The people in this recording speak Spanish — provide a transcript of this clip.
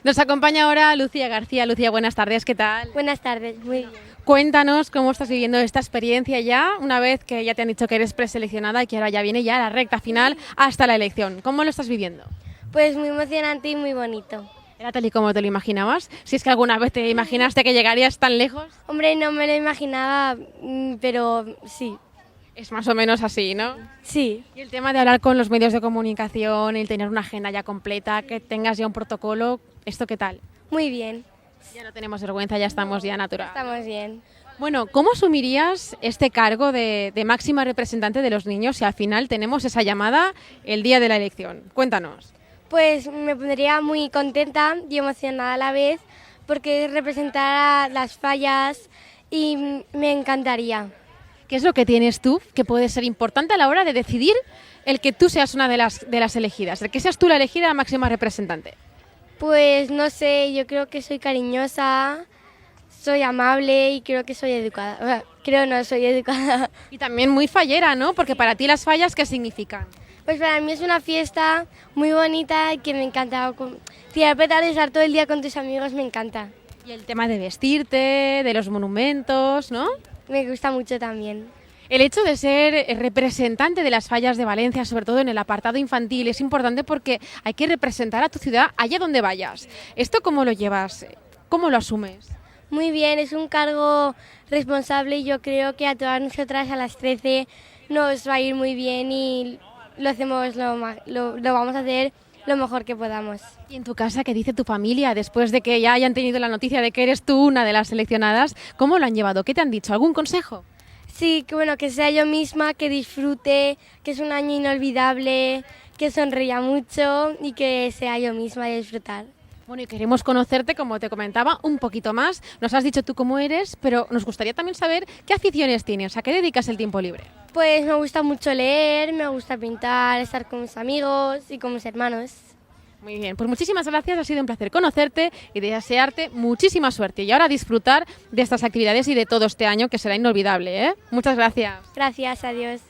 Nos acompaña ahora Lucía García. Lucía, buenas tardes, ¿qué tal? Buenas tardes, muy bien. Cuéntanos cómo estás viviendo esta experiencia ya, una vez que ya te han dicho que eres preseleccionada y que ahora ya viene ya la recta final hasta la elección. ¿Cómo lo estás viviendo? Pues muy emocionante y muy bonito. ¿Era tal y como te lo imaginabas? Si es que alguna vez te imaginaste que llegarías tan lejos. Hombre, no me lo imaginaba, pero sí, Es más o menos así, ¿no? sí. Y el tema de hablar con los medios de comunicación, el tener una agenda ya completa, que tengas ya un protocolo, ¿esto qué tal? Muy bien, Ya no tenemos vergüenza, ya estamos ya natural. estamos bien. Bueno, ¿cómo asumirías este cargo de máxima representante de los niños si al final tenemos esa llamada el día de la elección? Cuéntanos. Pues me pondría muy contenta y emocionada a la vez porque representar a las fallas y me encantaría. ¿Qué es lo que tienes tú que puede ser importante a la hora de decidir el que tú seas una de las elegidas, el que seas tú la elegida máxima representante? Pues no sé, yo creo que soy cariñosa, soy amable y creo que soy educada. O sea, creo no, soy educada. Y también muy fallera, ¿no? Porque para ti las fallas, ¿qué significan? Pues para mí es una fiesta muy bonita y que me encanta. Tirar pétalos, estar todo el día con tus amigos me encanta. Y el tema de vestirte, de los monumentos, ¿no? Me gusta mucho también. El hecho de ser representante de las fallas de Valencia, sobre todo en el apartado infantil, es importante porque hay que representar a tu ciudad allá donde vayas. ¿Esto cómo lo llevas? ¿Cómo lo asumes? Muy bien, es un cargo responsable y yo creo que a todas nosotras a las 13 nos va a ir muy bien y lo hacemos lo vamos a hacer lo mejor que podamos. ¿Y en tu casa qué dice tu familia después de que ya hayan tenido la noticia de que eres tú una de las seleccionadas? ¿Cómo lo han llevado? ¿Qué te han dicho? ¿Algún consejo? Sí, que bueno, que sea yo misma, que disfrute, que es un año inolvidable, que sonría mucho y que sea yo misma y disfrutar. Bueno, y queremos conocerte, como te comentaba, un poquito más. Nos has dicho tú cómo eres, pero nos gustaría también saber qué aficiones tienes, a qué dedicas el tiempo libre. Pues me gusta mucho leer, me gusta pintar, estar con mis amigos y con mis hermanos. Muy bien, pues muchísimas gracias, ha sido un placer conocerte y desearte muchísima suerte. Y ahora disfrutar de estas actividades y de todo este año que será inolvidable, ¿eh? Muchas gracias. Gracias, adiós.